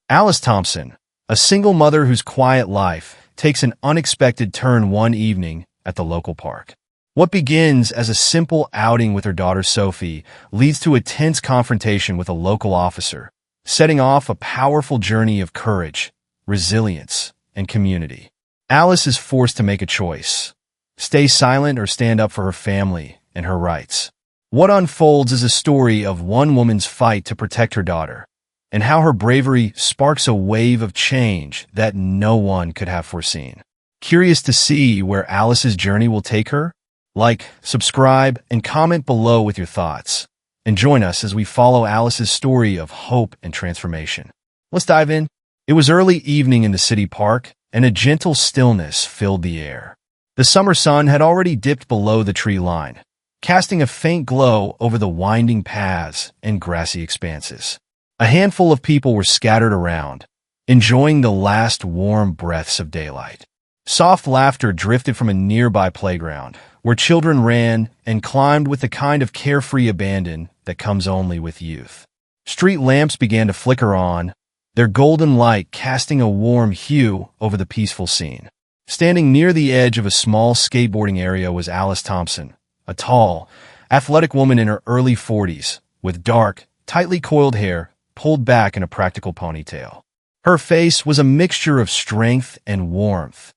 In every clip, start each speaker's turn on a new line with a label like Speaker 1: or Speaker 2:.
Speaker 1: Alice Thompson, a single mother whose quiet life takes an unexpected turn one evening at the local park. What begins as a simple outing with her daughter Sophie leads to a tense confrontation with a local officer, setting off a powerful journey of courage, resilience, and community. Alice is forced to make a choice: stay silent or stand up for her family and her rights. What unfolds is a story of one woman's fight to protect her daughter, and how her bravery sparks a wave of change that no one could have foreseen. Curious to see where Alice's journey will take her? Like, subscribe, and comment below with your thoughts. And join us as we follow Alice's story of hope and transformation. Let's dive in. It was early evening in the city park, and a gentle stillness filled the air. The summer sun had already dipped below the tree line, casting a faint glow over the winding paths and grassy expanses. A handful of people were scattered around, enjoying the last warm breaths of daylight. Soft laughter drifted from a nearby playground, where children ran and climbed with the kind of carefree abandon that comes only with youth. Street lamps began to flicker on, their golden light casting a warm hue over the peaceful scene. Standing near the edge of a small skateboarding area was Alice Thompson, a tall, athletic woman in her early 40s, with dark, tightly coiled hair pulled back in a practical ponytail. Her face was a mixture of strength and warmth,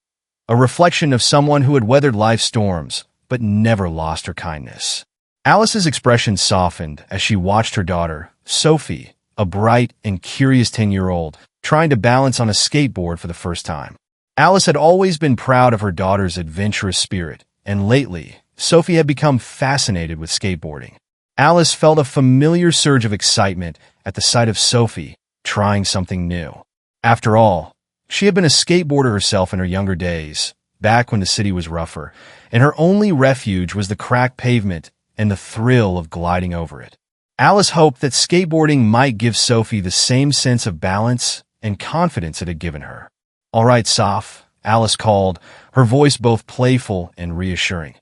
Speaker 1: a reflection of someone who had weathered life's storms but never lost her kindness. Alice's expression softened as she watched her daughter, Sophie, a bright and curious 10-year-old, trying to balance on a skateboard for the first time. Alice had always been proud of her daughter's adventurous spirit, and lately, Sophie had become fascinated with skateboarding. Alice felt a familiar surge of excitement at the sight of Sophie trying something new. After all, she had been a skateboarder herself in her younger days, back when the city was rougher, and her only refuge was the cracked pavement and the thrill of gliding over it. Alice hoped that skateboarding might give Sophie the same sense of balance and confidence it had given her. "All right, Soph," Alice called, her voice both playful and reassuring.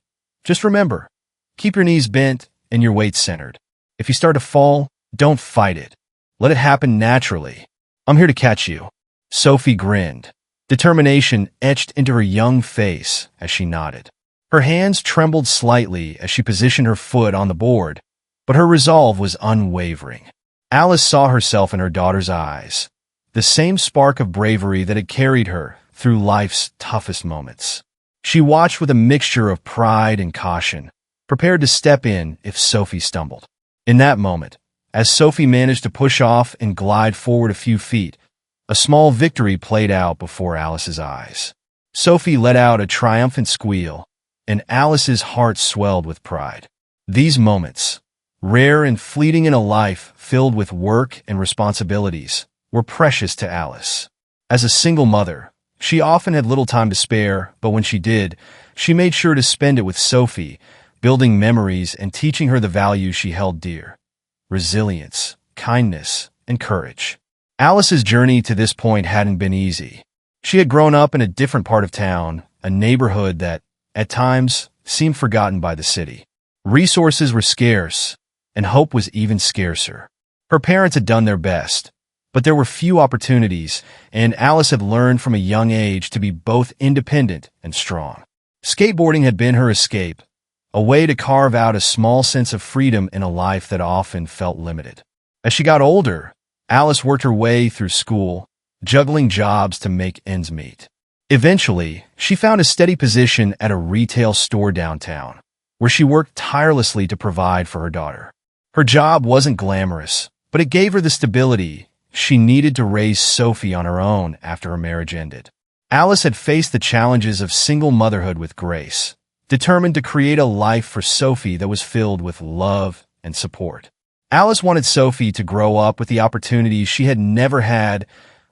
Speaker 1: "Just remember, keep your knees bent and your weight centered. If you start to fall, don't fight it. Let it happen naturally. I'm here to catch you." Sophie grinned, determination etched into her young face as she nodded. Her hands trembled slightly as she positioned her foot on the board, but her resolve was unwavering. Alice saw herself in her daughter's eyes, the same spark of bravery that had carried her through life's toughest moments. She watched with a mixture of pride and caution, prepared to step in if Sophie stumbled. In that moment, as Sophie managed to push off and glide forward a few feet, a small victory played out before Alice's eyes. Sophie let out a triumphant squeal, and Alice's heart swelled with pride. These moments, rare and fleeting in a life filled with work and responsibilities, were precious to Alice. As a single mother, she often had little time to spare, but when she did, she made sure to spend it with Sophie, building memories and teaching her the values she held dear: resilience, kindness, and courage. Alice's journey to this point hadn't been easy. She had grown up in a different part of town, a neighborhood that, at times, seemed forgotten by the city. Resources were scarce, and hope was even scarcer. Her parents had done their best, but there were few opportunities, and Alice had learned from a young age to be both independent and strong. Skateboarding had been her escape, a way to carve out a small sense of freedom in a life that often felt limited. As she got older, Alice worked her way through school, juggling jobs to make ends meet. Eventually, she found a steady position at a retail store downtown, where she worked tirelessly to provide for her daughter. Her job wasn't glamorous, but it gave her the stability she needed to raise Sophie on her own after her marriage ended. Alice had faced the challenges of single motherhood with grace, determined to create a life for Sophie that was filled with love and support. Alice wanted Sophie to grow up with the opportunities she had never had,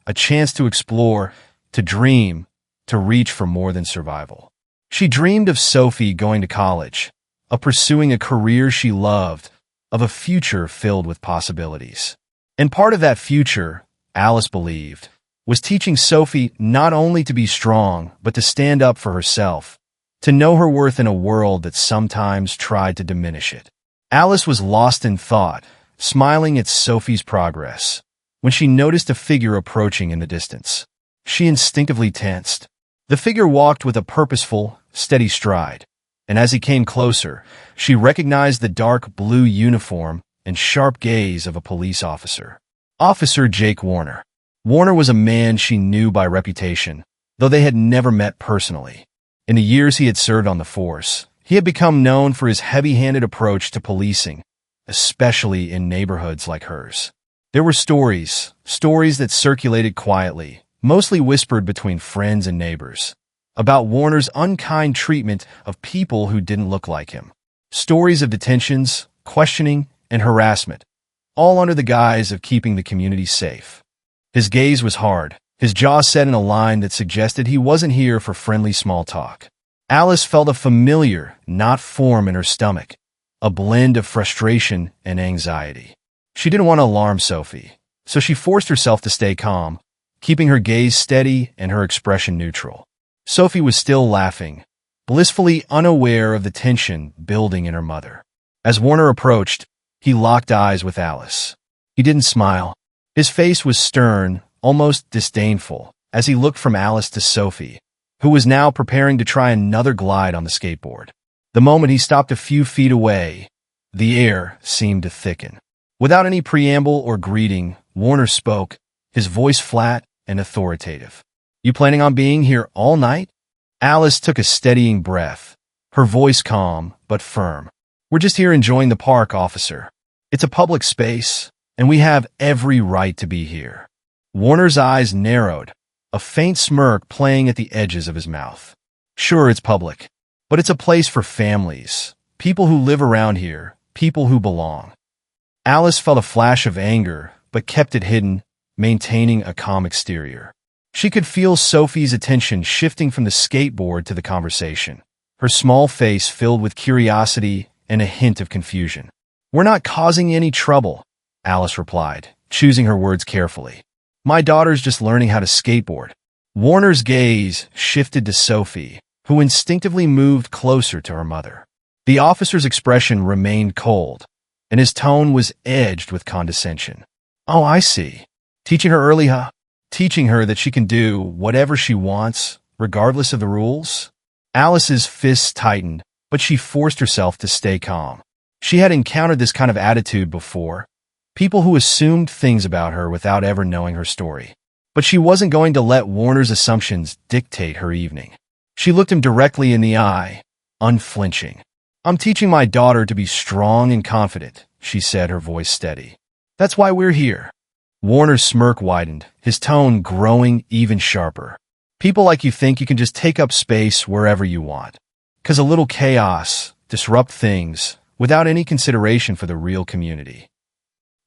Speaker 1: a chance to explore, to dream, to reach for more than survival. She dreamed of Sophie going to college, of pursuing a career she loved, of a future filled with possibilities. And part of that future, Alice believed, was teaching Sophie not only to be strong, but to stand up for herself, to know her worth in a world that sometimes tried to diminish it. Alice was lost in thought, smiling at Sophie's progress, when she noticed a figure approaching in the distance. She instinctively tensed. The figure walked with a purposeful, steady stride, and as he came closer, she recognized the dark blue uniform and sharp gaze of a police officer. Officer Jake Warner. Warner was a man she knew by reputation, though they had never met personally. In the years he had served on the force, he had become known for his heavy-handed approach to policing, especially in neighborhoods like hers. There were stories that circulated quietly, mostly whispered between friends and neighbors, about Warner's unkind treatment of people who didn't look like him. Stories of detentions, questioning, and harassment, all under the guise of keeping the community safe. His gaze was hard, his jaw set in a line that suggested he wasn't here for friendly small talk. Alice felt a familiar, knot form in her stomach, a blend of frustration and anxiety. She didn't want to alarm Sophie, so she forced herself to stay calm, keeping her gaze steady and her expression neutral. Sophie was still laughing, blissfully unaware of the tension building in her mother. As Warner approached, he locked eyes with Alice. He didn't smile. His face was stern, almost disdainful, as he looked from Alice to Sophie, who was now preparing to try another glide on the skateboard. The moment he stopped a few feet away, the air seemed to thicken. Without any preamble or greeting, Warner spoke, his voice flat and authoritative. "You planning on being here all night?" Alice took a steadying breath, her voice calm but firm. "We're just here enjoying the park, officer. It's a public space, and we have every right to be here." Warner's eyes narrowed, a faint smirk playing at the edges of his mouth. "Sure, it's public, but it's a place for families, people who live around here, people who belong." Alice felt a flash of anger, but kept it hidden, maintaining a calm exterior. She could feel Sophie's attention shifting from the skateboard to the conversation, her small face filled with curiosity and a hint of confusion. "We're not causing any trouble," Alice replied, choosing her words carefully. "My daughter's just learning how to skateboard." Warner's gaze shifted to Sophie, who instinctively moved closer to her mother. The officer's expression remained cold, and his tone was edged with condescension. "Oh, I see. Teaching her early, huh? Teaching her that she can do whatever she wants, regardless of the rules?" Alice's fists tightened, but she forced herself to stay calm. She had encountered this kind of attitude before, people who assumed things about her without ever knowing her story. But she wasn't going to let Warner's assumptions dictate her evening. She looked him directly in the eye, unflinching. "I'm teaching my daughter to be strong and confident," she said, her voice steady. "That's why we're here." Warner's smirk widened, his tone growing even sharper. "People like you think you can just take up space wherever you want. 'Cause a little chaos, disrupt things, without any consideration for the real community."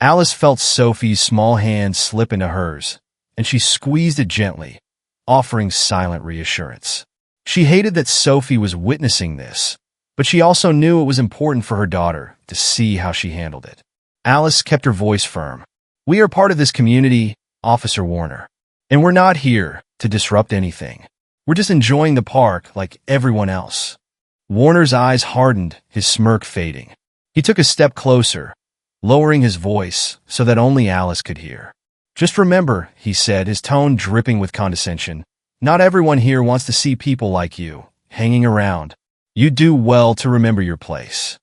Speaker 1: Alice felt Sophie's small hand slip into hers, and she squeezed it gently, offering silent reassurance. She hated that Sophie was witnessing this, but she also knew it was important for her daughter to see how she handled it. Alice kept her voice firm. "We are part of this community, Officer Warner, and we're not here to disrupt anything. We're just enjoying the park like everyone else." Warner's eyes hardened, his smirk fading. He took a step closer, lowering his voice so that only Alice could hear. "Just remember," he said, his tone dripping with condescension, "not everyone here wants to see people like you hanging around. You do well to remember your place."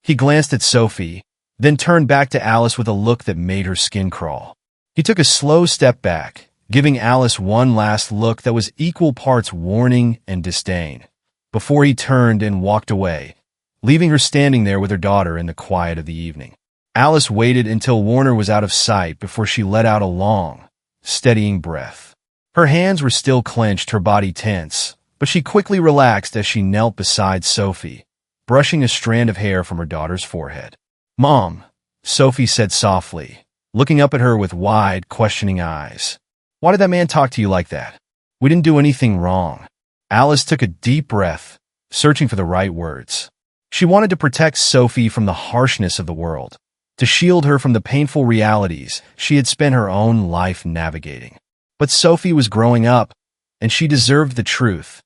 Speaker 1: He glanced at Sophie, then turned back to Alice with a look that made her skin crawl. He took a slow step back, giving Alice one last look that was equal parts warning and disdain, before he turned and walked away, leaving her standing there with her daughter in the quiet of the evening. Alice waited until Warner was out of sight before she let out a long, steadying breath. Her hands were still clenched, her body tense, but she quickly relaxed as she knelt beside Sophie, brushing a strand of hair from her daughter's forehead. "Mom," Sophie said softly, looking up at her with wide, questioning eyes. "Why did that man talk to you like that? We didn't do anything wrong." Alice took a deep breath, searching for the right words. She wanted to protect Sophie from the harshness of the world, to shield her from the painful realities she had spent her own life navigating. But Sophie was growing up, and she deserved the truth,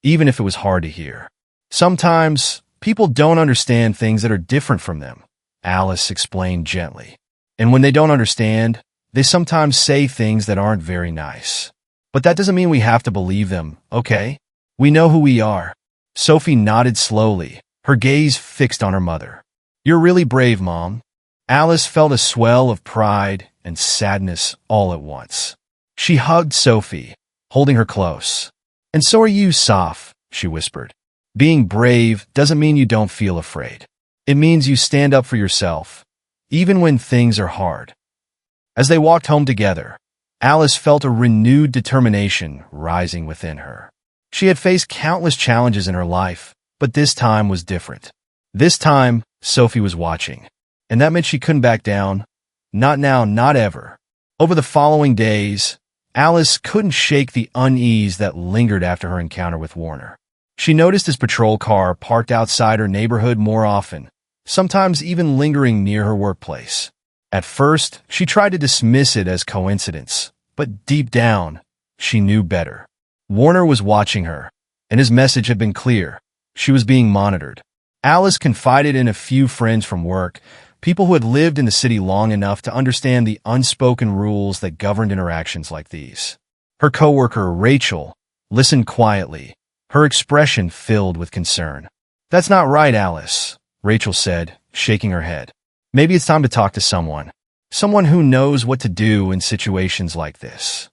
Speaker 1: even if it was hard to hear. "Sometimes, people don't understand things that are different from them," Alice explained gently. "And when they don't understand, They sometimes say things that aren't very nice. But that doesn't mean we have to believe them, okay? We know who we are. Sophie nodded slowly, her gaze fixed on her mother. You're really brave, Mom. Alice felt a swell of pride and sadness all at once. She hugged Sophie, holding her close. And so are you, Soph, she whispered. Being brave doesn't mean you don't feel afraid. It means you stand up for yourself, even when things are hard. As they walked home together, Alice felt a renewed determination rising within her. She had faced countless challenges in her life, but this time was different. This time, Sophie was watching, and that meant she couldn't back down. Not now, not ever. Over the following days, Alice couldn't shake the unease that lingered after her encounter with Warner. She noticed his patrol car parked outside her neighborhood more often, sometimes even lingering near her workplace. At first, she tried to dismiss it as coincidence, but deep down, she knew better. Warner was watching her, and his message had been clear. She was being monitored. Alice confided in a few friends from work, people who had lived in the city long enough to understand the unspoken rules that governed interactions like these. Her coworker, Rachel, listened quietly, her expression filled with concern. That's not right, Alice, Rachel said, shaking her head. Maybe it's time to talk to someone who knows what to do in situations like this.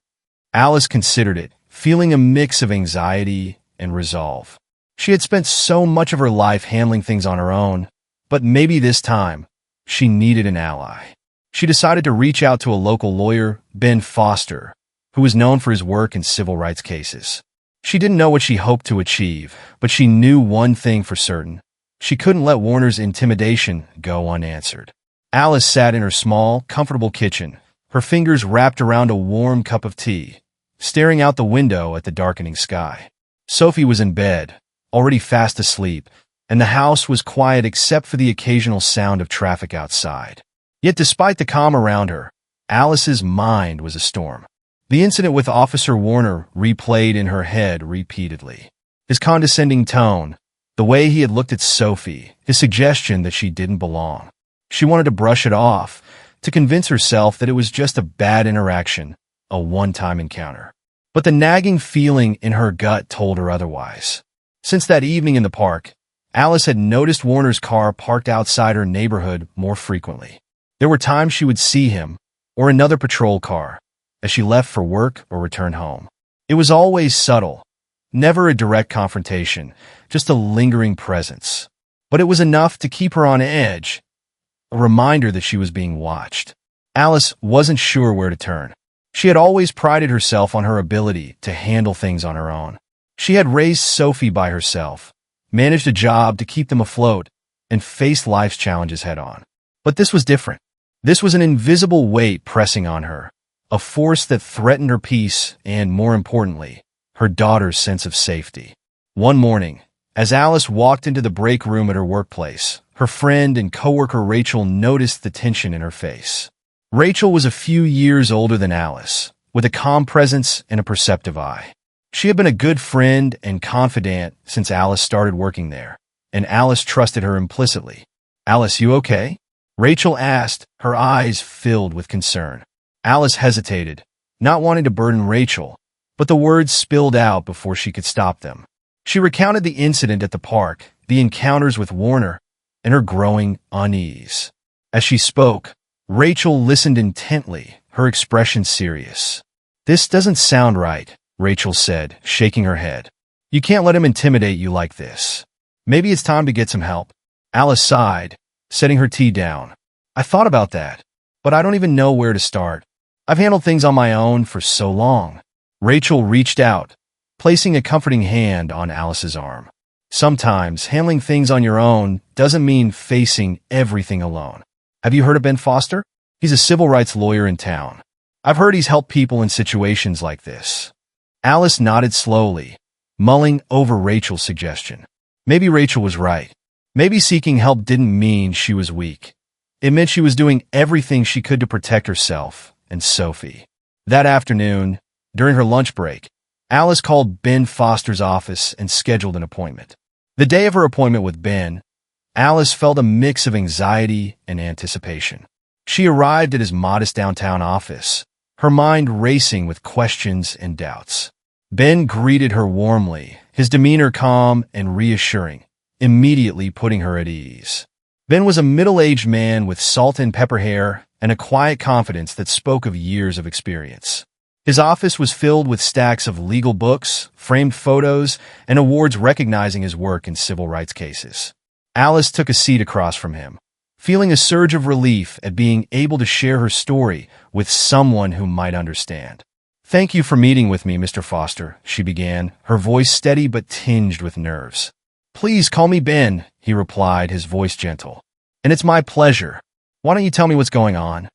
Speaker 1: Alice considered it, feeling a mix of anxiety and resolve. She had spent so much of her life handling things on her own, but maybe this time, she needed an ally. She decided to reach out to a local lawyer, Ben Foster, who was known for his work in civil rights cases. She didn't know what she hoped to achieve, but she knew one thing for certain. She couldn't let Warner's intimidation go unanswered. Alice sat in her small, comfortable kitchen, her fingers wrapped around a warm cup of tea, staring out the window at the darkening sky. Sophie was in bed, already fast asleep, and the house was quiet except for the occasional sound of traffic outside. Yet despite the calm around her, Alice's mind was a storm. The incident with Officer Warner replayed in her head repeatedly. His condescending tone, the way he had looked at Sophie, his suggestion that she didn't belong. She wanted to brush it off, to convince herself that it was just a bad interaction, a one-time encounter. But the nagging feeling in her gut told her otherwise. Since that evening in the park, Alice had noticed Warner's car parked outside her neighborhood more frequently. There were times she would see him, or another patrol car, as she left for work or returned home. It was always subtle, never a direct confrontation, just a lingering presence. But it was enough to keep her on edge, a reminder that she was being watched. Alice wasn't sure where to turn. She had always prided herself on her ability to handle things on her own. She had raised Sophie by herself, managed a job to keep them afloat, and faced life's challenges head-on. But this was different. This was an invisible weight pressing on her, a force that threatened her peace and, more importantly, her daughter's sense of safety. One morning, as Alice walked into the break room at her workplace, her friend and coworker Rachel noticed the tension in her face. Rachel was a few years older than Alice, with a calm presence and a perceptive eye. She had been a good friend and confidant since Alice started working there, and Alice trusted her implicitly. "Alice, you okay?" Rachel asked, her eyes filled with concern. Alice hesitated, not wanting to burden Rachel, but the words spilled out before she could stop them. She recounted the incident at the park, the encounters with Warner, and her growing unease. As she spoke, Rachel listened intently, her expression serious. "This doesn't sound right," Rachel said, shaking her head. "You can't let him intimidate you like this. Maybe it's time to get some help." Alice sighed, setting her tea down. "I thought about that, but I don't even know where to start. I've handled things on my own for so long." Rachel reached out, placing a comforting hand on Alice's arm. Sometimes handling things on your own doesn't mean facing everything alone. Have you heard of Ben Foster? He's a civil rights lawyer in town. I've heard he's helped people in situations like this. Alice nodded slowly, mulling over Rachel's suggestion. Maybe Rachel was right. Maybe seeking help didn't mean she was weak. It meant she was doing everything she could to protect herself and Sophie. That afternoon, during her lunch break, Alice called Ben Foster's office and scheduled an appointment. The day of her appointment with Ben, Alice felt a mix of anxiety and anticipation. She arrived at his modest downtown office, her mind racing with questions and doubts. Ben greeted her warmly, his demeanor calm and reassuring, immediately putting her at ease. Ben was a middle-aged man with salt and pepper hair and a quiet confidence that spoke of years of experience. His office was filled with stacks of legal books, framed photos, and awards recognizing his work in civil rights cases. Alice took a seat across from him, feeling a surge of relief at being able to share her story with someone who might understand. "Thank you for meeting with me, Mr. Foster," she began, her voice steady but tinged with nerves. "Please call me Ben," he replied, his voice gentle. "And it's my pleasure. Why don't you tell me what's going on?"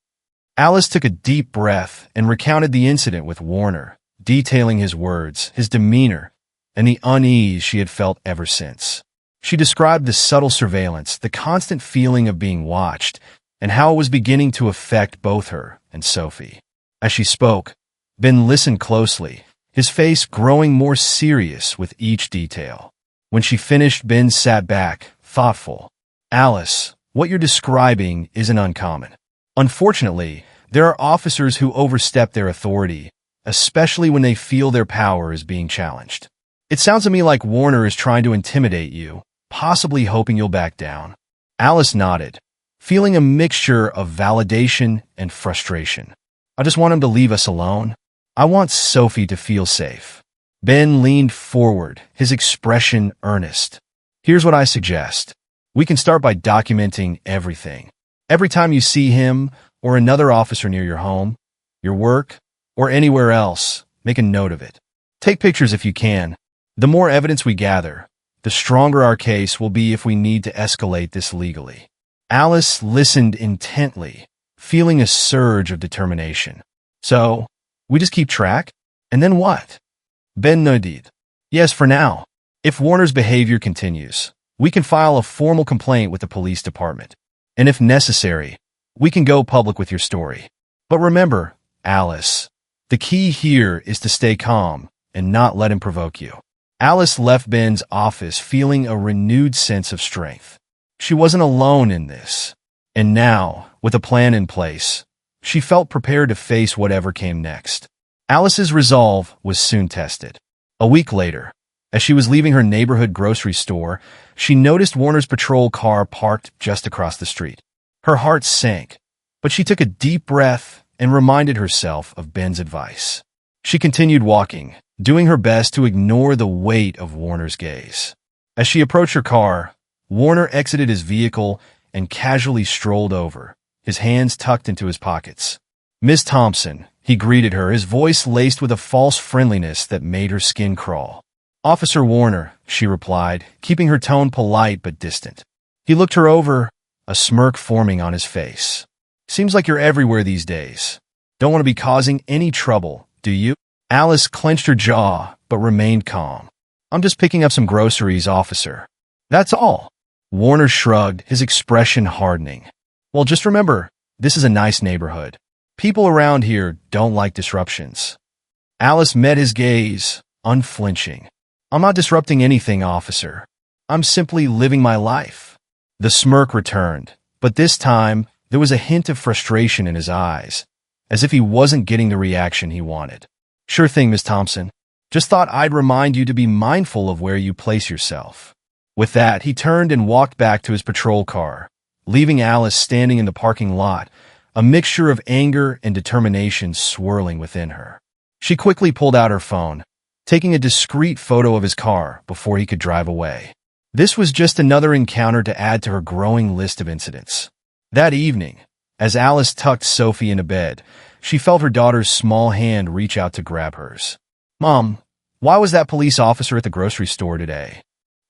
Speaker 1: Alice took a deep breath and recounted the incident with Warner, detailing his words, his demeanor, and the unease she had felt ever since. She described the subtle surveillance, the constant feeling of being watched, and how it was beginning to affect both her and Sophie. As she spoke, Ben listened closely, his face growing more serious with each detail. When she finished, Ben sat back, thoughtful. "Alice, what you're describing isn't uncommon. Unfortunately, there are officers who overstep their authority, especially when they feel their power is being challenged. It sounds to me like Warner is trying to intimidate you, possibly hoping you'll back down." Alice nodded, feeling a mixture of validation and frustration. "I just want him to leave us alone. I want Sophie to feel safe." Ben leaned forward, his expression earnest. "Here's what I suggest. We can start by documenting everything. Every time you see him or another officer near your home, your work, or anywhere else, make a note of it. Take pictures if you can. The more evidence we gather, the stronger our case will be if we need to escalate this legally." Alice listened intently, feeling a surge of determination. "So, we just keep track? And then what?" Ben nodded. "Yes, for now. If Warner's behavior continues, we can file a formal complaint with the police department. And if necessary, we can go public with your story. But remember, Alice, the key here is to stay calm and not let him provoke you." Alice left Ben's office feeling a renewed sense of strength. She wasn't alone in this. And now, with a plan in place, she felt prepared to face whatever came next. Alice's resolve was soon tested. A week later, as she was leaving her neighborhood grocery store, she noticed Warner's patrol car parked just across the street. Her heart sank, but she took a deep breath and reminded herself of Ben's advice. She continued walking, doing her best to ignore the weight of Warner's gaze. As she approached her car, Warner exited his vehicle and casually strolled over, his hands tucked into his pockets. "Miss Thompson," he greeted her, his voice laced with a false friendliness that made her skin crawl. "Officer Warner," she replied, keeping her tone polite but distant. He looked her over, a smirk forming on his face. "Seems like you're everywhere these days. Don't want to be causing any trouble, do you?" Alice clenched her jaw, but remained calm. "I'm just picking up some groceries, officer. That's all." Warner shrugged, his expression hardening. "Well, just remember, this is a nice neighborhood. People around here don't like disruptions." Alice met his gaze, unflinching. "I'm not disrupting anything, officer. I'm simply living my life." The smirk returned, but this time there was a hint of frustration in his eyes, as if he wasn't getting the reaction he wanted. "Sure thing, Miss Thompson. Just thought I'd remind you to be mindful of where you place yourself." With that, he turned and walked back to his patrol car, leaving Alice standing in the parking lot, a mixture of anger and determination swirling within her. She quickly pulled out her phone, taking a discreet photo of his car before he could drive away. This was just another encounter to add to her growing list of incidents. That evening, as Alice tucked Sophie into bed, she felt her daughter's small hand reach out to grab hers. "Mom, why was that police officer at the grocery store today?"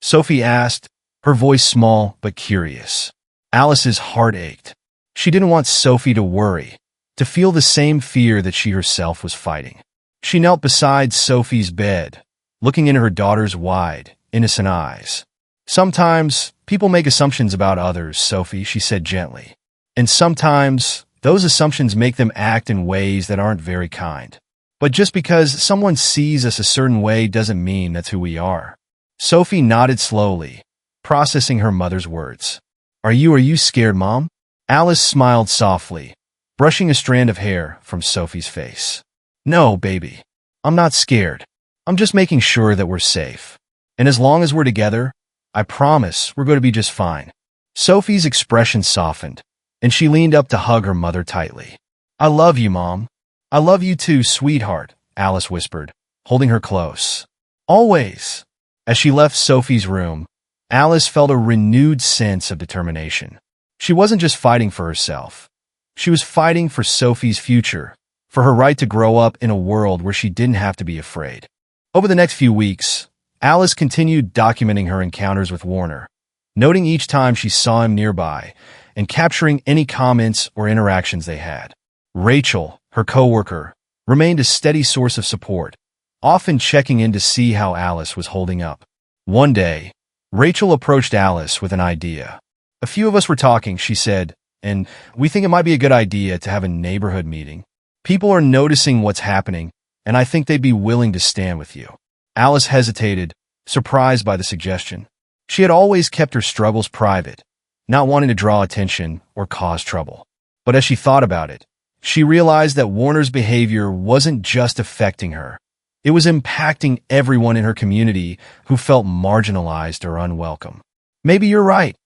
Speaker 1: Sophie asked, her voice small but curious. Alice's heart ached. She didn't want Sophie to worry, to feel the same fear that she herself was fighting. She knelt beside Sophie's bed, looking into her daughter's wide, innocent eyes. "Sometimes people make assumptions about others, Sophie," she said gently. "And sometimes those assumptions make them act in ways that aren't very kind. But just because someone sees us a certain way doesn't mean that's who we are." Sophie nodded slowly, processing her mother's words. Are you scared, Mom?" Alice smiled softly, brushing a strand of hair from Sophie's face. "No, baby. I'm not scared. I'm just making sure that we're safe. And as long as we're together, I promise we're going to be just fine." Sophie's expression softened, and she leaned up to hug her mother tightly. "I love you, Mom. I love you too, sweetheart," Alice whispered, holding her close. "Always." As she left Sophie's room, Alice felt a renewed sense of determination. She wasn't just fighting for herself. She was fighting for Sophie's future, for her right to grow up in a world where she didn't have to be afraid. Over the next few weeks, Alice continued documenting her encounters with Warner, noting each time she saw him nearby and capturing any comments or interactions they had. Rachel, her coworker, remained a steady source of support, often checking in to see how Alice was holding up. One day, Rachel approached Alice with an idea. "A few of us were talking," she said, "and we think it might be a good idea to have a neighborhood meeting. People are noticing what's happening, and I think they'd be willing to stand with you." Alice hesitated, surprised by the suggestion. She had always kept her struggles private, not wanting to draw attention or cause trouble. But as she thought about it, she realized that Warner's behavior wasn't just affecting her. It was impacting everyone in her community who felt marginalized or unwelcome. "Maybe you're right,"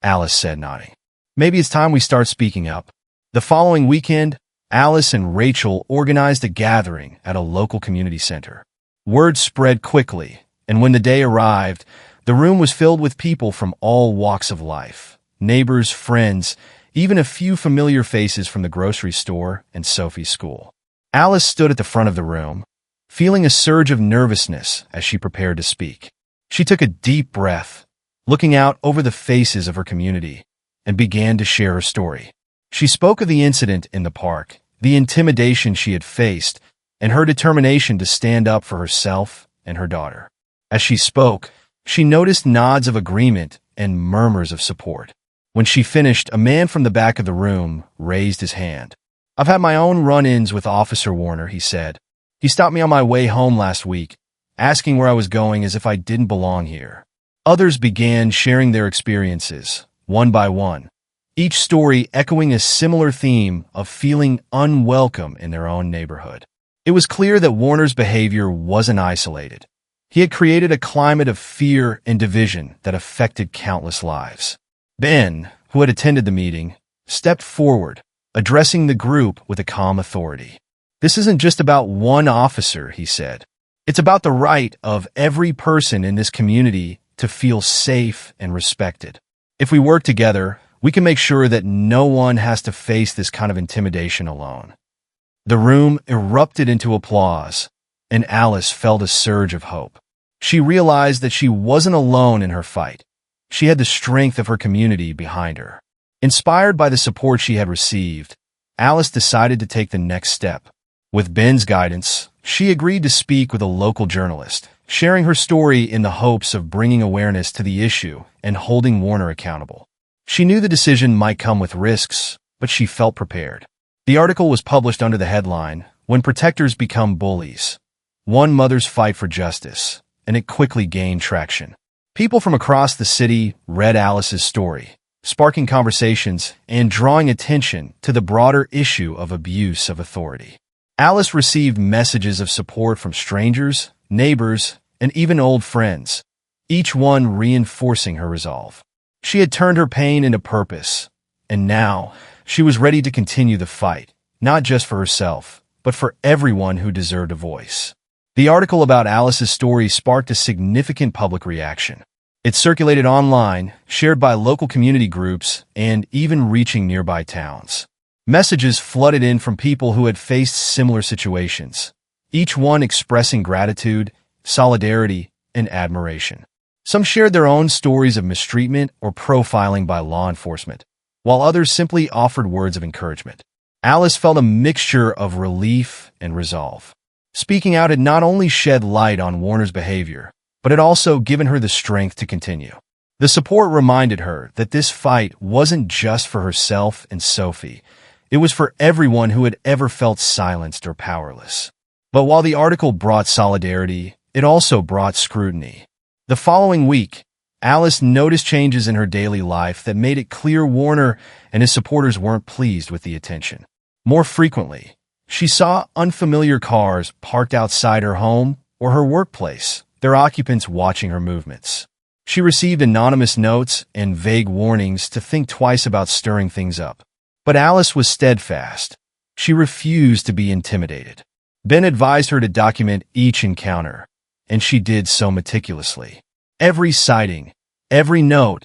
Speaker 1: Alice said, nodding. "Maybe it's time we start speaking up." The following weekend, Alice and Rachel organized a gathering at a local community center. Word spread quickly, and when the day arrived, the room was filled with people from all walks of life: neighbors, friends, even a few familiar faces from the grocery store and Sophie's school. Alice stood at the front of the room, feeling a surge of nervousness as she prepared to speak. She took a deep breath, looking out over the faces of her community, and began to share her story. She spoke of the incident in the park, the intimidation she had faced, and her determination to stand up for herself and her daughter. As she spoke, she noticed nods of agreement and murmurs of support. When she finished, a man from the back of the room raised his hand. "I've had my own run-ins with Officer Warner," he said. "He stopped me on my way home last week, asking where I was going as if I didn't belong here." Others began sharing their experiences, one by one, each story echoing a similar theme of feeling unwelcome in their own neighborhood. It was clear that Warner's behavior wasn't isolated. He had created a climate of fear and division that affected countless lives. Ben, who had attended the meeting, stepped forward, addressing the group with a calm authority. "This isn't just about one officer," he said. "It's about the right of every person in this community to feel safe and respected. If we work together, we can make sure that no one has to face this kind of intimidation alone." The room erupted into applause, and Alice felt a surge of hope. She realized that she wasn't alone in her fight. She had the strength of her community behind her. Inspired by the support she had received, Alice decided to take the next step. With Ben's guidance, she agreed to speak with a local journalist, sharing her story in the hopes of bringing awareness to the issue and holding Warner accountable. She knew the decision might come with risks, but she felt prepared. The article was published under the headline, "When Protectors Become Bullies: One Mother's Fight for Justice," and it quickly gained traction. People from across the city read Alice's story, sparking conversations and drawing attention to the broader issue of abuse of authority. Alice received messages of support from strangers, neighbors, and even old friends, each one reinforcing her resolve. She had turned her pain into purpose, and now she was ready to continue the fight, not just for herself, but for everyone who deserved a voice. The article about Alice's story sparked a significant public reaction. It circulated online, shared by local community groups, and even reaching nearby towns. Messages flooded in from people who had faced similar situations, each one expressing gratitude, solidarity, and admiration. Some shared their own stories of mistreatment or profiling by law enforcement, while others simply offered words of encouragement. Alice felt a mixture of relief and resolve. Speaking out had not only shed light on Warner's behavior, but had also given her the strength to continue. The support reminded her that this fight wasn't just for herself and Sophie. It was for everyone who had ever felt silenced or powerless. But while the article brought solidarity, it also brought scrutiny. The following week, Alice noticed changes in her daily life that made it clear Warner and his supporters weren't pleased with the attention. More frequently, she saw unfamiliar cars parked outside her home or her workplace, their occupants watching her movements. She received anonymous notes and vague warnings to think twice about stirring things up. But Alice was steadfast. She refused to be intimidated. Ben advised her to document each encounter, and she did so meticulously. Every sighting, every note,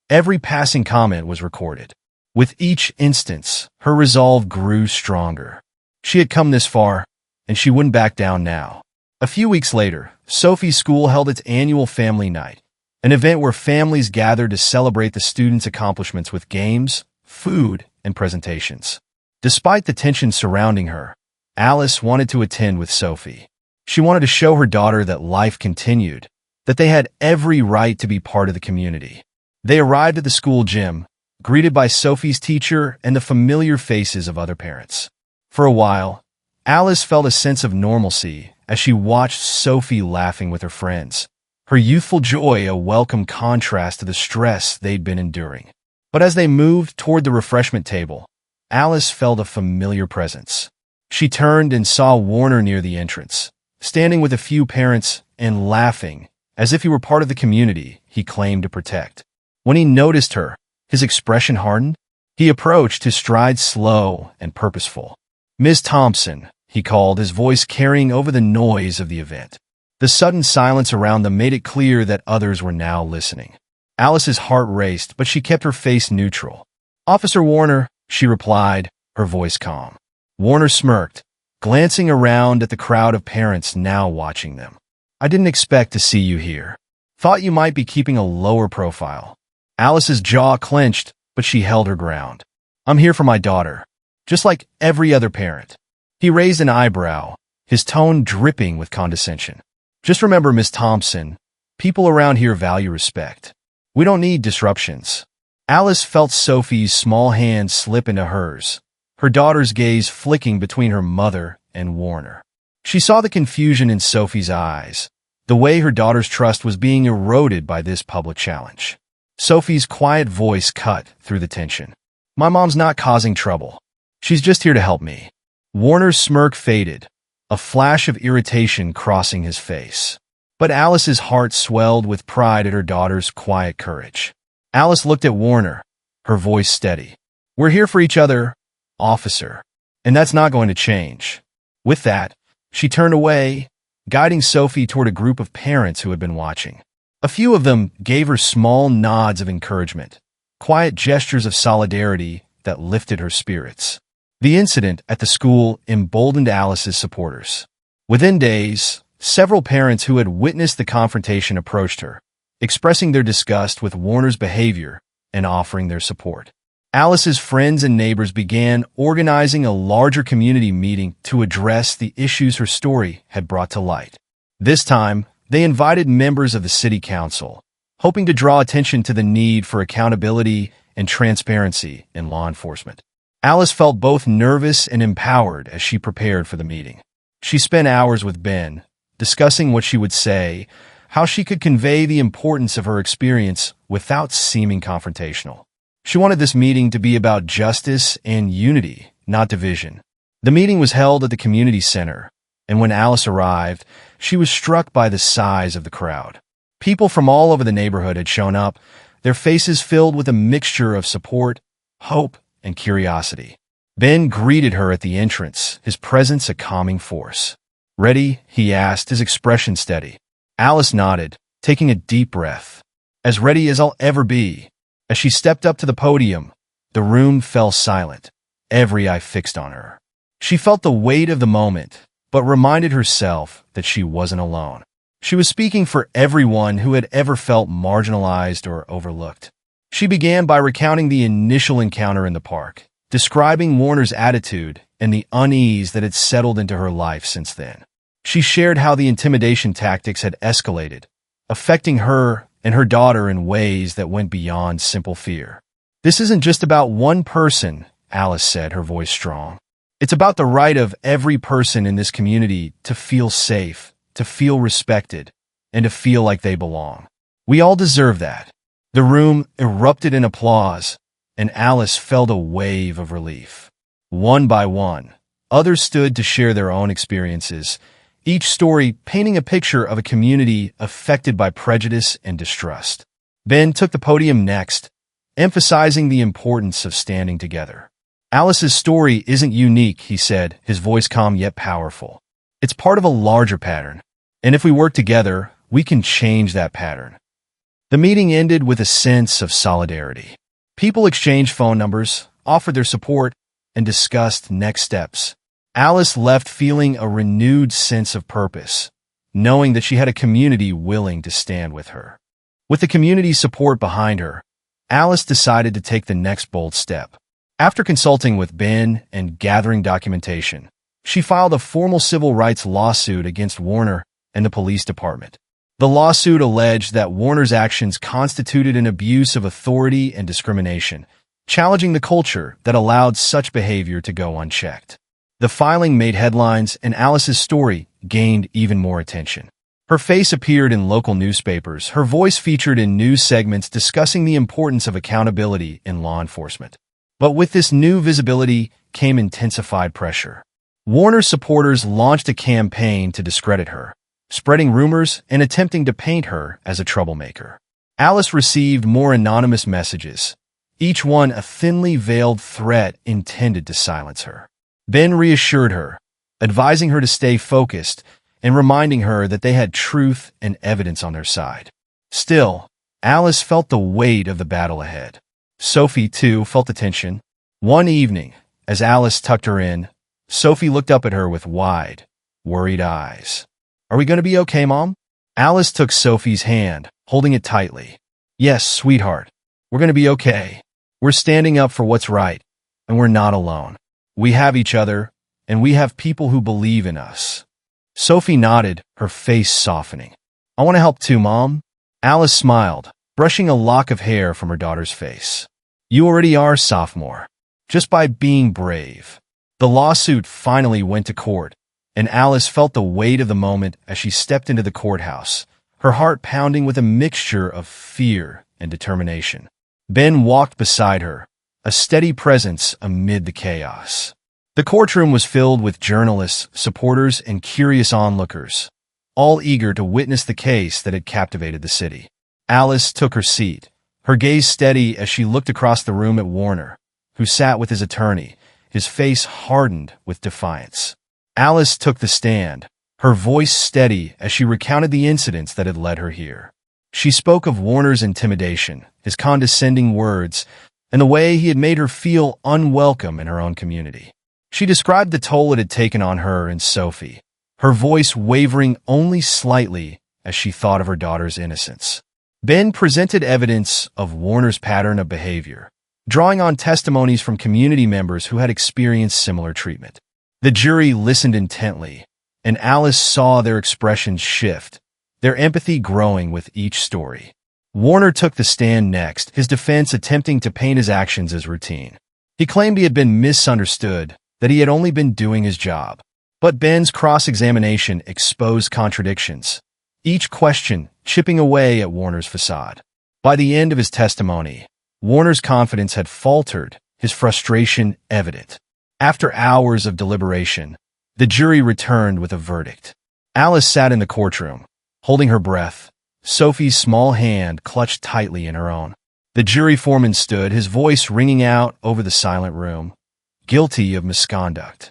Speaker 1: every passing comment was recorded. With each instance, her resolve grew stronger. She had come this far, and she wouldn't back down now. A few weeks later, Sophie's school held its annual family night, an event where families gathered to celebrate the students' accomplishments with games, food, and presentations. Despite the tension surrounding her, Alice wanted to attend with Sophie. She wanted to show her daughter that life continued, that they had every right to be part of the community. They arrived at the school gym, greeted by Sophie's teacher and the familiar faces of other parents. For a while, Alice felt a sense of normalcy as she watched Sophie laughing with her friends, her youthful joy a welcome contrast to the stress they'd been enduring. But as they moved toward the refreshment table, Alice felt a familiar presence. She turned and saw Warner near the entrance, standing with a few parents and laughing, as if he were part of the community he claimed to protect. When he noticed her, his expression hardened. He approached, his stride slow and purposeful. "Miss Thompson," he called, his voice carrying over the noise of the event. The sudden silence around them made it clear that others were now listening. Alice's heart raced, but she kept her face neutral. "Officer Warner," she replied, her voice calm. Warner smirked, glancing around at the crowd of parents now watching them. "I didn't expect to see you here. Thought you might be keeping a lower profile." Alice's jaw clenched, but she held her ground. "I'm here for my daughter, just like every other parent." He raised an eyebrow, his tone dripping with condescension. "Just remember, Miss Thompson, people around here value respect. We don't need disruptions." Alice felt Sophie's small hand slip into hers, her daughter's gaze flicking between her mother and Warner. She saw the confusion in Sophie's eyes, the way her daughter's trust was being eroded by this public challenge. Sophie's quiet voice cut through the tension. "My mom's not causing trouble. She's just here to help me." Warner's smirk faded, a flash of irritation crossing his face. But Alice's heart swelled with pride at her daughter's quiet courage. Alice looked at Warner, her voice steady. "We're here for each other, officer, and that's not going to change." With that, she turned away, guiding Sophie toward a group of parents who had been watching. A few of them gave her small nods of encouragement, quiet gestures of solidarity that lifted her spirits. The incident at the school emboldened Alice's supporters. Within days, several parents who had witnessed the confrontation approached her, expressing their disgust with Warner's behavior and offering their support. Alice's friends and neighbors began organizing a larger community meeting to address the issues her story had brought to light. This time, they invited members of the city council, hoping to draw attention to the need for accountability and transparency in law enforcement. Alice felt both nervous and empowered as she prepared for the meeting. She spent hours with Ben, discussing what she would say, how she could convey the importance of her experience without seeming confrontational. She wanted this meeting to be about justice and unity, not division. The meeting was held at the community center, and when Alice arrived, she was struck by the size of the crowd. People from all over the neighborhood had shown up, their faces filled with a mixture of support, hope, and curiosity. Ben greeted her at the entrance, his presence a calming force. "Ready?" he asked, his expression steady. Alice nodded, taking a deep breath. "As ready as I'll ever be." As she stepped up to the podium, the room fell silent, every eye fixed on her. She felt the weight of the moment, but reminded herself that she wasn't alone. She was speaking for everyone who had ever felt marginalized or overlooked. She began by recounting the initial encounter in the park, describing Warner's attitude and the unease that had settled into her life since then. She shared how the intimidation tactics had escalated, affecting her and her daughter in ways that went beyond simple fear. "This isn't just about one person," Alice said, her voice strong. "It's about the right of every person in this community to feel safe, to feel respected, and to feel like they belong. We all deserve that." The room erupted in applause, and Alice felt a wave of relief. One by one, others stood to share their own experiences, each story painting a picture of a community affected by prejudice and distrust. Ben took the podium next, emphasizing the importance of standing together. Alice's story isn't unique, he said, his voice calm yet powerful. It's part of a larger pattern, and if we work together, we can change that pattern. The meeting ended with a sense of solidarity. People exchanged phone numbers, offered their support, and discussed next steps. Alice left feeling a renewed sense of purpose, knowing that she had a community willing to stand with her. With the community's support behind her, Alice decided to take the next bold step. After consulting with Ben and gathering documentation, she filed a formal civil rights lawsuit against Warner and the police department. The lawsuit alleged that Warner's actions constituted an abuse of authority and discrimination, challenging the culture that allowed such behavior to go unchecked. The filing made headlines, and Alice's story gained even more attention. Her face appeared in local newspapers, her voice featured in news segments discussing the importance of accountability in law enforcement. But with this new visibility came intensified pressure. Warner's supporters launched a campaign to discredit her, spreading rumors and attempting to paint her as a troublemaker. Alice received more anonymous messages, each one a thinly veiled threat intended to silence her. Ben reassured her, advising her to stay focused and reminding her that they had truth and evidence on their side. Still, Alice felt the weight of the battle ahead. Sophie, too, felt the tension. One evening, as Alice tucked her in, Sophie looked up at her with wide, worried eyes. "Are we going to be okay, Mom?" Alice took Sophie's hand, holding it tightly. "Yes, sweetheart. We're going to be okay. We're standing up for what's right, and we're not alone. We have each other, and we have people who believe in us." Sophie nodded, her face softening. "I want to help too, Mom." Alice smiled, brushing a lock of hair from her daughter's face. "You already are, sophomore, just by being brave." The lawsuit finally went to court, and Alice felt the weight of the moment as she stepped into the courthouse, her heart pounding with a mixture of fear and determination. Ben walked beside her, a steady presence amid the chaos. The courtroom was filled with journalists, supporters, and curious onlookers, all eager to witness the case that had captivated the city. Alice took her seat, her gaze steady as she looked across the room at Warner, who sat with his attorney, his face hardened with defiance. Alice took the stand, her voice steady as she recounted the incidents that had led her here. She spoke of Warner's intimidation, his condescending words, and the way he had made her feel unwelcome in her own community. She described the toll it had taken on her and Sophie, her voice wavering only slightly as she thought of her daughter's innocence. Ben presented evidence of Warner's pattern of behavior, drawing on testimonies from community members who had experienced similar treatment. The jury listened intently, and Alice saw their expressions shift, their empathy growing with each story. Warner took the stand next, his defense attempting to paint his actions as routine. He claimed he had been misunderstood, that he had only been doing his job. But Ben's cross-examination exposed contradictions, each question chipping away at Warner's facade. By the end of his testimony, Warner's confidence had faltered, his frustration evident. After hours of deliberation, the jury returned with a verdict. Alice sat in the courtroom, holding her breath, Sophie's small hand clutched tightly in her own. The jury foreman stood, his voice ringing out over the silent room. Guilty of misconduct.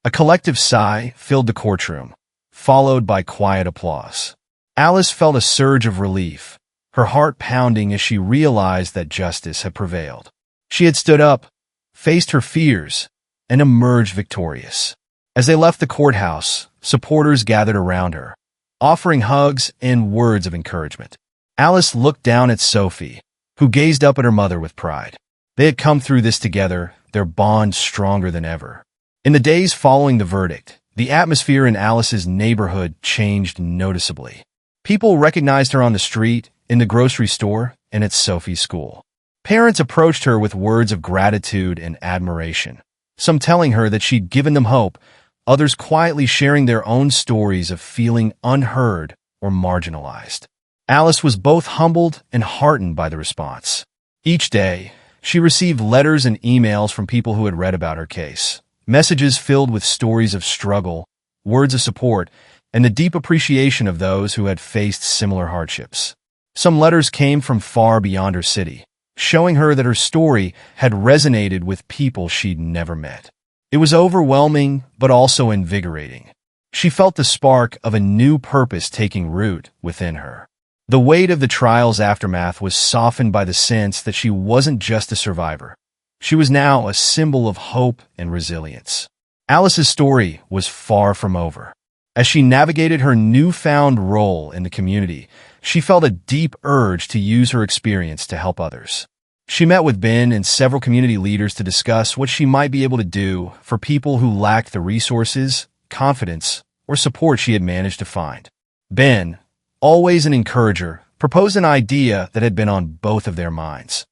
Speaker 1: A collective sigh filled the courtroom, followed by quiet applause. Alice felt a surge of relief, her heart pounding as she realized that justice had prevailed. She had stood up, faced her fears, and emerged victorious. As they left the courthouse, supporters gathered around her, offering hugs and words of encouragement. Alice looked down at Sophie, who gazed up at her mother with pride. They had come through this together, their bond stronger than ever. In the days following the verdict, the atmosphere in Alice's neighborhood changed noticeably. People recognized her on the street, in the grocery store, and at Sophie's school. Parents approached her with words of gratitude and admiration, some telling her that she'd given them hope, others quietly sharing their own stories of feeling unheard or marginalized. Alice was both humbled and heartened by the response. Each day, she received letters and emails from people who had read about her case, messages filled with stories of struggle, words of support, and the deep appreciation of those who had faced similar hardships. Some letters came from far beyond her city, showing her that her story had resonated with people she'd never met. It was overwhelming, but also invigorating. She felt the spark of a new purpose taking root within her. The weight of the trial's aftermath was softened by the sense that she wasn't just a survivor. She was now a symbol of hope and resilience. Alice's story was far from over. As she navigated her newfound role in the community, she felt a deep urge to use her experience to help others. She met with Ben and several community leaders to discuss what she might be able to do for people who lacked the resources, confidence, or support she had managed to find. Ben, always an encourager, proposed an idea that had been on both of their minds: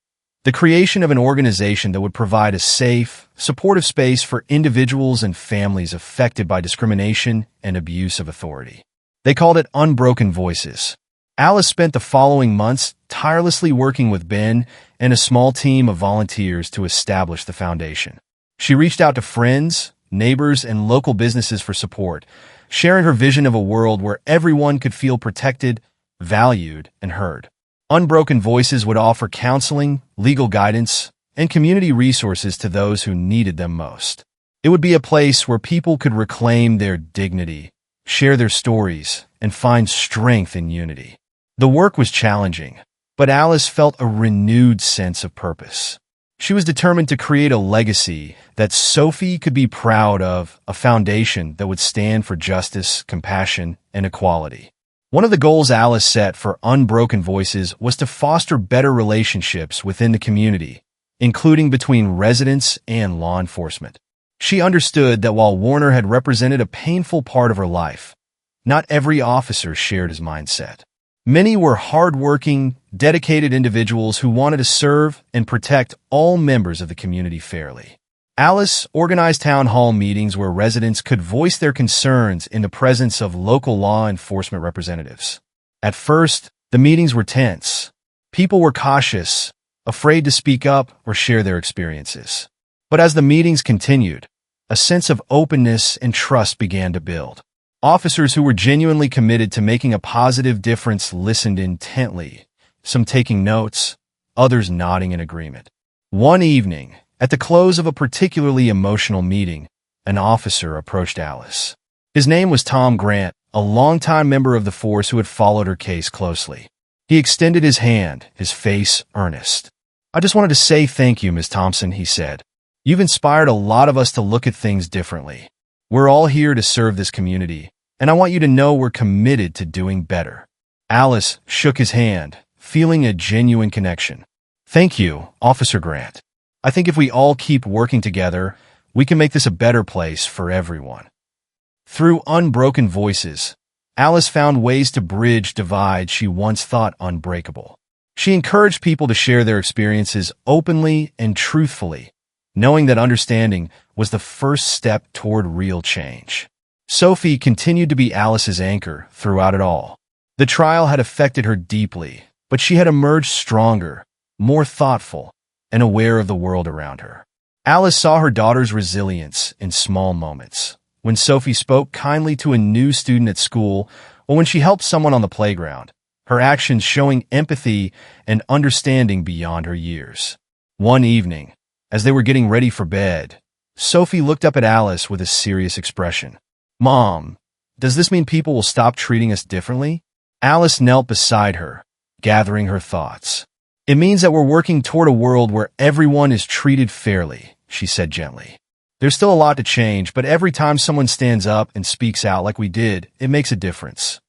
Speaker 1: the creation of an organization that would provide a safe, supportive space for individuals and families affected by discrimination and abuse of authority. They called it Unbroken Voices. Alice spent the following months tirelessly working with Ben and a small team of volunteers to establish the foundation. She reached out to friends, neighbors, and local businesses for support, sharing her vision of a world where everyone could feel protected, valued, and heard. Unbroken Voices would offer counseling, legal guidance, and community resources to those who needed them most. It would be a place where people could reclaim their dignity, share their stories, and find strength in unity. The work was challenging, but Alice felt a renewed sense of purpose. She was determined to create a legacy that Sophie could be proud of, a foundation that would stand for justice, compassion, and equality. One of the goals Alice set for Unbroken Voices was to foster better relationships within the community, including between residents and law enforcement. She understood that while Warner had represented a painful part of her life, not every officer shared his mindset. Many were hardworking, dedicated individuals who wanted to serve and protect all members of the community fairly. Alice organized town hall meetings where residents could voice their concerns in the presence of local law enforcement representatives. At first, the meetings were tense. People were cautious, afraid to speak up or share their experiences. But as the meetings continued, a sense of openness and trust began to build. Officers who were genuinely committed to making a positive difference listened intently, some taking notes, others nodding in agreement. One evening, at the close of a particularly emotional meeting, an officer approached Alice. His name was Tom Grant, a longtime member of the force who had followed her case closely. He extended his hand, his face earnest. "I just wanted to say thank you, Ms. Thompson," he said. "You've inspired a lot of us to look at things differently. We're all here to serve this community, and I want you to know we're committed to doing better." Alice shook his hand, feeling a genuine connection. "Thank you, Officer Grant. I think if we all keep working together, we can make this a better place for everyone." Through Unbroken Voices, Alice found ways to bridge divides she once thought unbreakable. She encouraged people to share their experiences openly and truthfully, knowing that understanding was the first step toward real change. Sophie continued to be Alice's anchor throughout it all. The trial had affected her deeply, but she had emerged stronger, more thoughtful, and aware of the world around her. Alice saw her daughter's resilience in small moments. When Sophie spoke kindly to a new student at school, or when she helped someone on the playground, her actions showing empathy and understanding beyond her years. One evening, as they were getting ready for bed, Sophie looked up at Alice with a serious expression. "Mom, does this mean people will stop treating us differently?" Alice knelt beside her, gathering her thoughts. "It means that we're working toward a world where everyone is treated fairly," she said gently. "There's still a lot to change, but every time someone stands up and speaks out like we did, it makes a difference."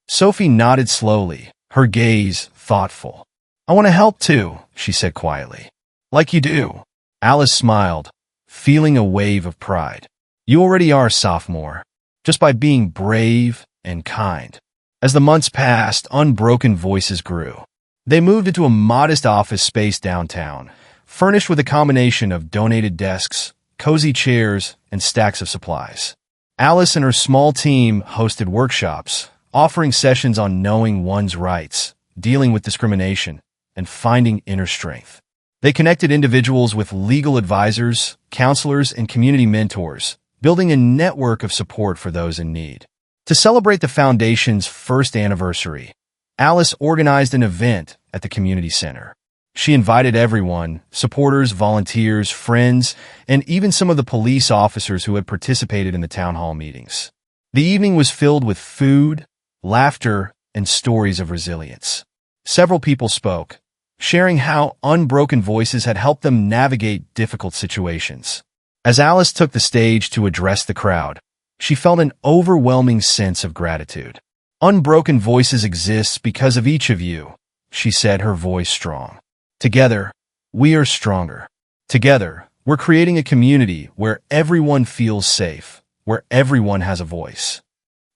Speaker 1: Sophie nodded slowly, her gaze thoughtful. "I want to help too," she said quietly. "Like you do." Alice smiled, feeling a wave of pride. "You already are, sophomore, just by being brave and kind." As the months passed, Unbroken Voices grew. They moved into a modest office space downtown, furnished with a combination of donated desks, cozy chairs, and stacks of supplies. Alice and her small team hosted workshops, offering sessions on knowing one's rights, dealing with discrimination, and finding inner strength. They connected individuals with legal advisors, counselors, and community mentors, building a network of support for those in need. To celebrate the foundation's first anniversary, Alice organized an event at the community center. She invited everyone, supporters, volunteers, friends, and even some of the police officers who had participated in the town hall meetings. The evening was filled with food, laughter, and stories of resilience. Several people spoke, sharing how unbroken voices had helped them navigate difficult situations. As Alice took the stage to address the crowd, she felt an overwhelming sense of gratitude. Unbroken voices exist because of each of you, she said, her voice strong. Together, we are stronger. Together, we're creating a community where everyone feels safe, where everyone has a voice.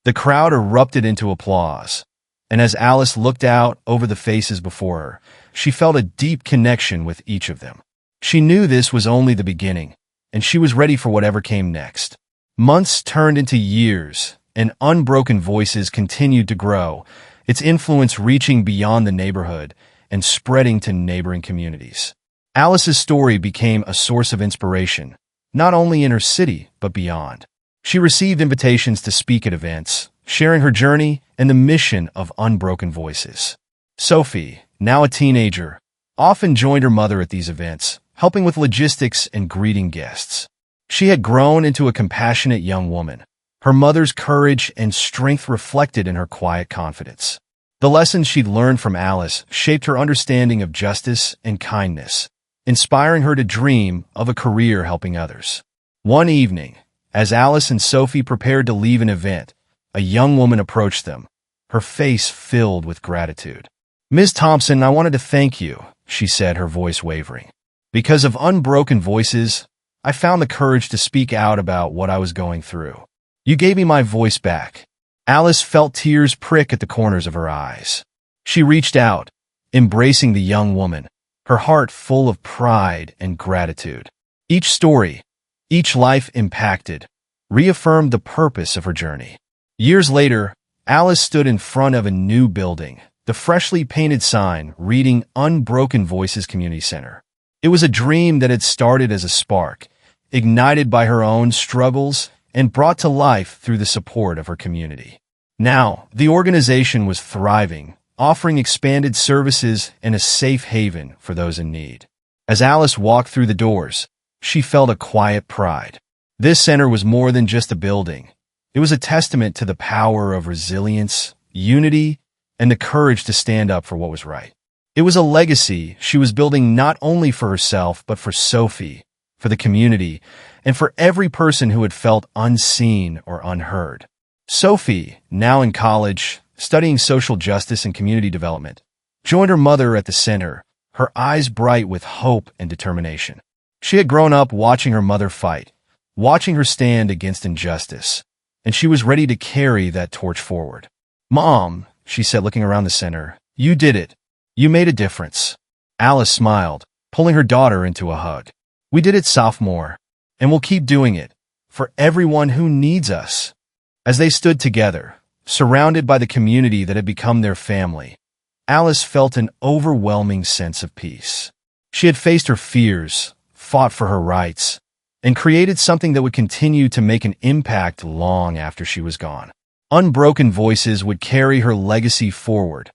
Speaker 1: The crowd erupted into applause, and as Alice looked out over the faces before her, she felt a deep connection with each of them. She knew this was only the beginning, and she was ready for whatever came next. Months turned into years, and Unbroken Voices continued to grow, its influence reaching beyond the neighborhood and spreading to neighboring communities. Alice's story became a source of inspiration, not only in her city, but beyond. She received invitations to speak at events, sharing her journey and the mission of Unbroken Voices. Sophie, now a teenager, often joined her mother at these events, helping with logistics and greeting guests. She had grown into a compassionate young woman, her mother's courage and strength reflected in her quiet confidence. The lessons she'd learned from Alice shaped her understanding of justice and kindness, inspiring her to dream of a career helping others. One evening, as Alice and Sophie prepared to leave an event, a young woman approached them, her face filled with gratitude. "Ms. Thompson, I wanted to thank you," she said, her voice wavering. "Because of Unbroken Voices, I found the courage to speak out about what I was going through. You gave me my voice back." Alice felt tears prick at the corners of her eyes. She reached out, embracing the young woman, her heart full of pride and gratitude. Each story, each life impacted, reaffirmed the purpose of her journey. Years later, Alice stood in front of a new building, the freshly painted sign reading Unbroken Voices Community Center. It was a dream that had started as a spark, ignited by her own struggles and brought to life through the support of her community. Now, the organization was thriving, offering expanded services and a safe haven for those in need. As Alice walked through the doors, she felt a quiet pride. This center was more than just a building. It was a testament to the power of resilience, unity, and the courage to stand up for what was right. It was a legacy she was building not only for herself, but for Sophie, for the community, and for every person who had felt unseen or unheard. Sophie, now in college, studying social justice and community development, joined her mother at the center, her eyes bright with hope and determination. She had grown up watching her mother fight, watching her stand against injustice, and she was ready to carry that torch forward. "Mom," she said, looking around the center, "you did it. You made a difference." Alice smiled, pulling her daughter into a hug. "We did it, sophomore, and we'll keep doing it, for everyone who needs us." As they stood together, surrounded by the community that had become their family, Alice felt an overwhelming sense of peace. She had faced her fears, fought for her rights, and created something that would continue to make an impact long after she was gone. Unbroken Voices would carry her legacy forward,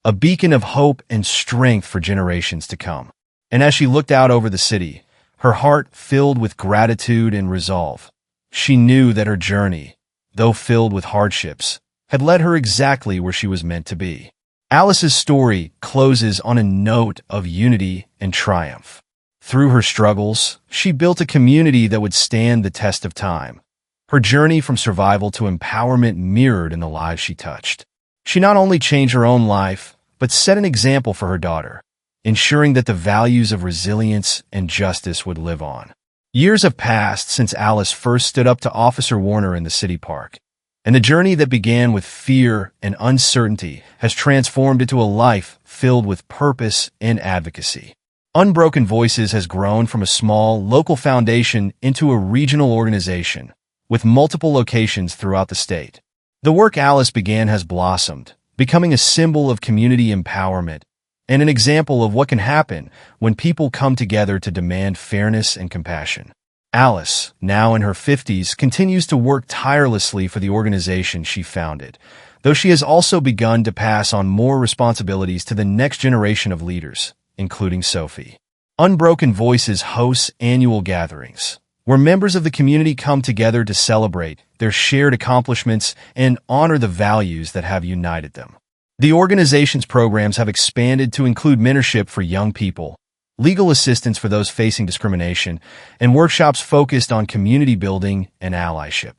Speaker 1: a beacon of hope and strength for generations to come. And as she looked out over the city, her heart filled with gratitude and resolve, she knew that her journey, though filled with hardships, had led her exactly where she was meant to be. Alice's story closes on a note of unity and triumph. Through her struggles, she built a community that would stand the test of time. Her journey from survival to empowerment mirrored in the lives she touched. She not only changed her own life, but set an example for her daughter, ensuring that the values of resilience and justice would live on. Years have passed since Alice first stood up to Officer Warner in the city park, and the journey that began with fear and uncertainty has transformed into a life filled with purpose and advocacy. Unbroken Voices has grown from a small, local foundation into a regional organization, with multiple locations throughout the state. The work Alice began has blossomed, becoming a symbol of community empowerment, and an example of what can happen when people come together to demand fairness and compassion. Alice, now in her 50s, continues to work tirelessly for the organization she founded, though she has also begun to pass on more responsibilities to the next generation of leaders, including Sophie. Unbroken Voices hosts annual gatherings, where members of the community come together to celebrate their shared accomplishments and honor the values that have united them. The organization's programs have expanded to include mentorship for young people, legal assistance for those facing discrimination, and workshops focused on community building and allyship.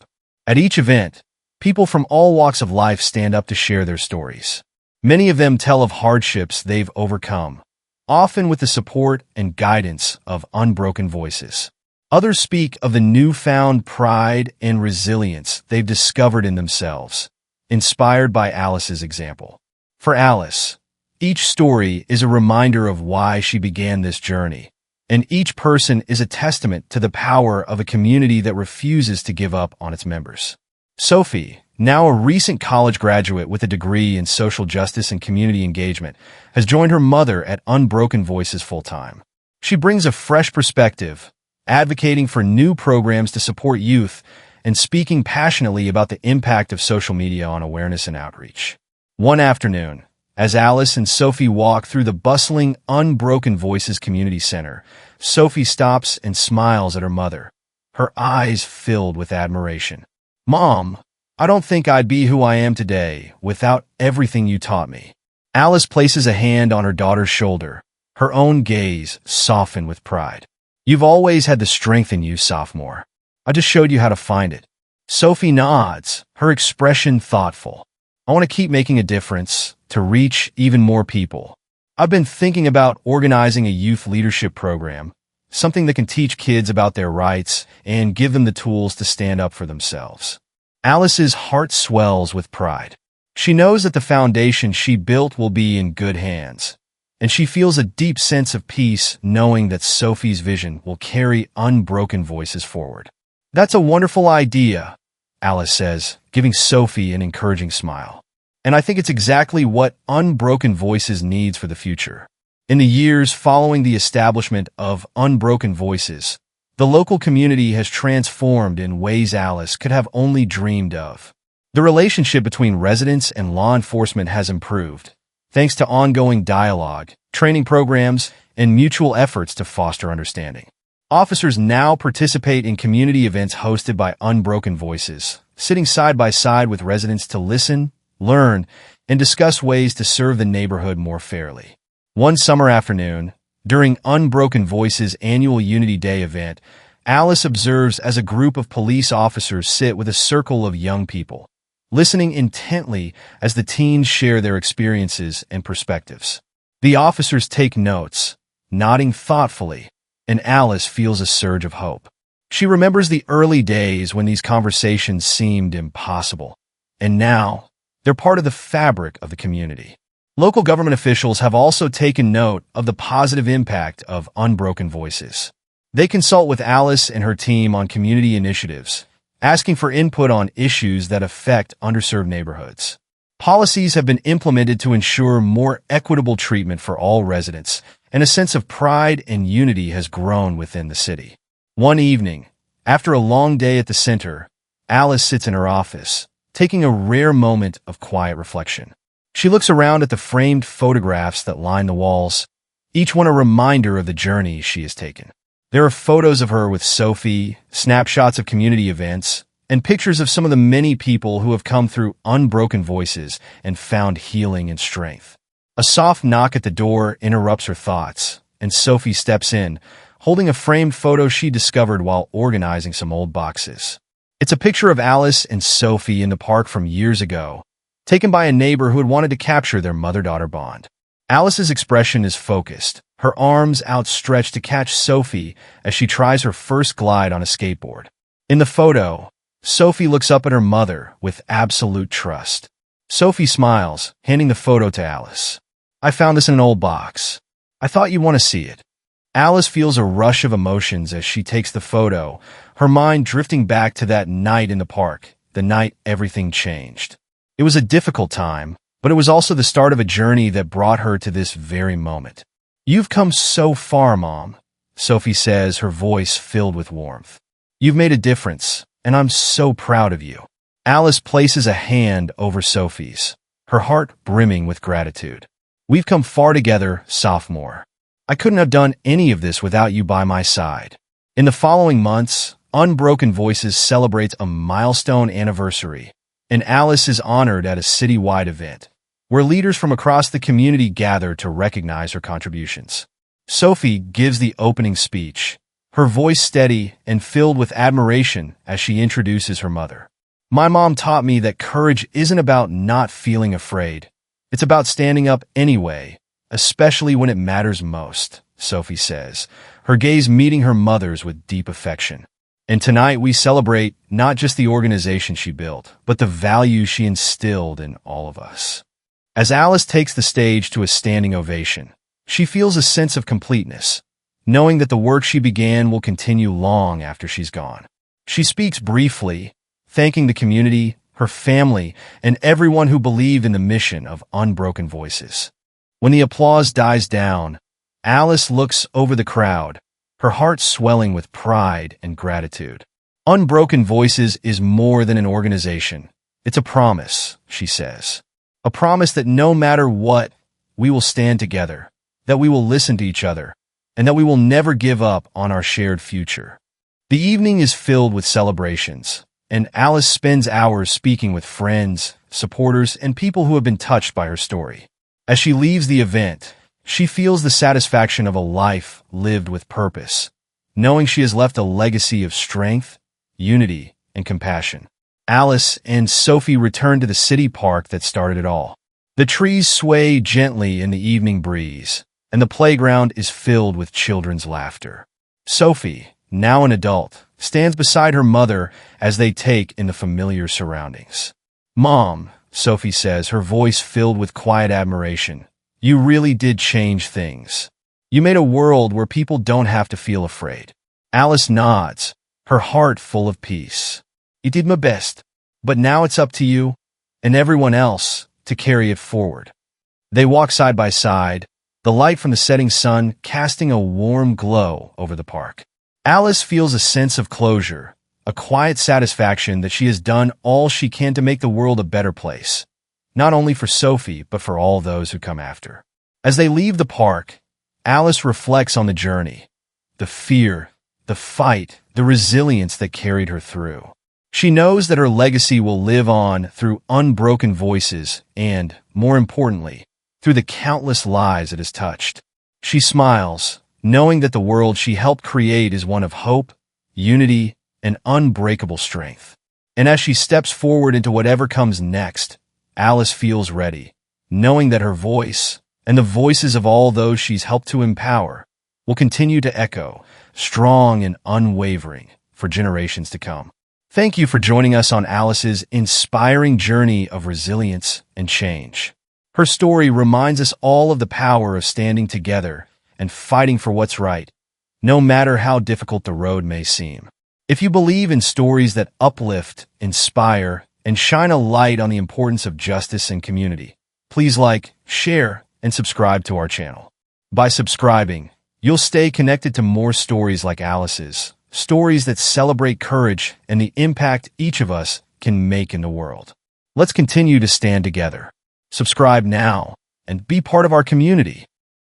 Speaker 1: At each event, people from all walks of life stand up to share their stories. Many of them tell of hardships they've overcome, often with the support and guidance of Unbroken Voices. Others speak of the newfound pride and resilience they've discovered in themselves, inspired by Alice's example. For Alice, each story is a reminder of why she began this journey, and each person is a testament to the power of a community that refuses to give up on its members. Sophie, now a recent college graduate with a degree in social justice and community engagement, has joined her mother at Unbroken Voices full-time. She brings a fresh perspective, advocating for new programs to support youth and speaking passionately about the impact of social media on awareness and outreach. One afternoon, as Alice and Sophie walk through the bustling Unbroken Voices Community Center, Sophie stops and smiles at her mother, her eyes filled with admiration. "Mom, I don't think I'd be who I am today without everything you taught me." Alice places a hand on her daughter's shoulder, her own gaze softened with pride. "You've always had the strength in you, sophomore. I just showed you how to find it." Sophie nods, her expression thoughtful. "I want to keep making a difference, to reach even more people. I've been thinking about organizing a youth leadership program, something that can teach kids about their rights and give them the tools to stand up for themselves." Alice's heart swells with pride. She knows that the foundation she built will be in good hands, and she feels a deep sense of peace knowing that Sophie's vision will carry Unbroken Voices forward. "That's a wonderful idea," Alice says, giving Sophie an encouraging smile. "And I think it's exactly what Unbroken Voices needs for the future." In the years following the establishment of Unbroken Voices, the local community has transformed in ways Alice could have only dreamed of. The relationship between residents and law enforcement has improved, thanks to ongoing dialogue, training programs, and mutual efforts to foster understanding. Officers now participate in community events hosted by Unbroken Voices, sitting side by side with residents to listen, learn, and discuss ways to serve the neighborhood more fairly. One summer afternoon, during Unbroken Voices' annual Unity Day event, Alice observes as a group of police officers sit with a circle of young people, listening intently as the teens share their experiences and perspectives. The officers take notes, nodding thoughtfully, and Alice feels a surge of hope. She remembers the early days when these conversations seemed impossible, and now they're part of the fabric of the community. Local government officials have also taken note of the positive impact of Unbroken Voices. They consult with Alice and her team on community initiatives, asking for input on issues that affect underserved neighborhoods. Policies have been implemented to ensure more equitable treatment for all residents, and a sense of pride and unity has grown within the city. One evening, after a long day at the center, Alice sits in her office, taking a rare moment of quiet reflection. She looks around at the framed photographs that line the walls, each one a reminder of the journey she has taken. There are photos of her with Sophie, snapshots of community events, and pictures of some of the many people who have come through Unbroken Voices and found healing and strength. A soft knock at the door interrupts her thoughts, and Sophie steps in, holding a framed photo she discovered while organizing some old boxes. It's a picture of Alice and Sophie in the park from years ago, taken by a neighbor who had wanted to capture their mother-daughter bond. Alice's expression is focused, her arms outstretched to catch Sophie as she tries her first glide on a skateboard. In the photo, Sophie looks up at her mother with absolute trust. Sophie smiles, handing the photo to Alice. "I found this in an old box. I thought you'd want to see it." Alice feels a rush of emotions as she takes the photo, her mind drifting back to that night in the park, the night everything changed. It was a difficult time, but it was also the start of a journey that brought her to this very moment. "You've come so far, Mom," Sophie says, her voice filled with warmth. "You've made a difference, and I'm so proud of you." Alice places a hand over Sophie's, her heart brimming with gratitude. "We've come far together, sophomore. I couldn't have done any of this without you by my side." In the following months, Unbroken Voices celebrates a milestone anniversary, and Alice is honored at a citywide event, where leaders from across the community gather to recognize her contributions. Sophie gives the opening speech, her voice steady and filled with admiration as she introduces her mother. "My mom taught me that courage isn't about not feeling afraid. It's about standing up anyway, especially when it matters most," Sophie says, her gaze meeting her mother's with deep affection. "And tonight we celebrate not just the organization she built, but the values she instilled in all of us." As Alice takes the stage to a standing ovation, she feels a sense of completeness, knowing that the work she began will continue long after she's gone. She speaks briefly, thanking the community, her family, and everyone who believed in the mission of Unbroken Voices. When the applause dies down, Alice looks over the crowd, her heart swelling with pride and gratitude. "Unbroken Voices is more than an organization. It's a promise," she says. "A promise that no matter what, we will stand together, that we will listen to each other, and that we will never give up on our shared future." The evening is filled with celebrations, and Alice spends hours speaking with friends, supporters, and people who have been touched by her story. As she leaves the event, she feels the satisfaction of a life lived with purpose, knowing she has left a legacy of strength, unity, and compassion. Alice and Sophie return to the city park that started it all. The trees sway gently in the evening breeze, and the playground is filled with children's laughter. Sophie, now an adult, stands beside her mother as they take in the familiar surroundings. "Mom," Sophie says, her voice filled with quiet admiration, "you really did change things. You made a world where people don't have to feel afraid." Alice nods, her heart full of peace. "You did my best, but now it's up to you and everyone else to carry it forward." They walk side by side, the light from the setting sun casting a warm glow over the park. Alice feels a sense of closure, a quiet satisfaction that she has done all she can to make the world a better place, not only for Sophie, but for all those who come after. As they leave the park, Alice reflects on the journey, the fear, the fight, the resilience that carried her through. She knows that her legacy will live on through Unbroken Voices and, more importantly, through the countless lives it has touched. She smiles, knowing that the world she helped create is one of hope, unity, and unbreakable strength. And as she steps forward into whatever comes next, Alice feels ready, knowing that her voice, and the voices of all those she's helped to empower, will continue to echo, strong and unwavering, for generations to come. Thank you for joining us on Alice's inspiring journey of resilience and change. Her story reminds us all of the power of standing together and fighting for what's right, no matter how difficult the road may seem. If you believe in stories that uplift, inspire, and shine a light on the importance of justice and community, please like, share, and subscribe to our channel. By subscribing, you'll stay connected to more stories like Alice's, stories that celebrate courage and the impact each of us can make in the world. Let's continue to stand together. Subscribe now and be part of our community.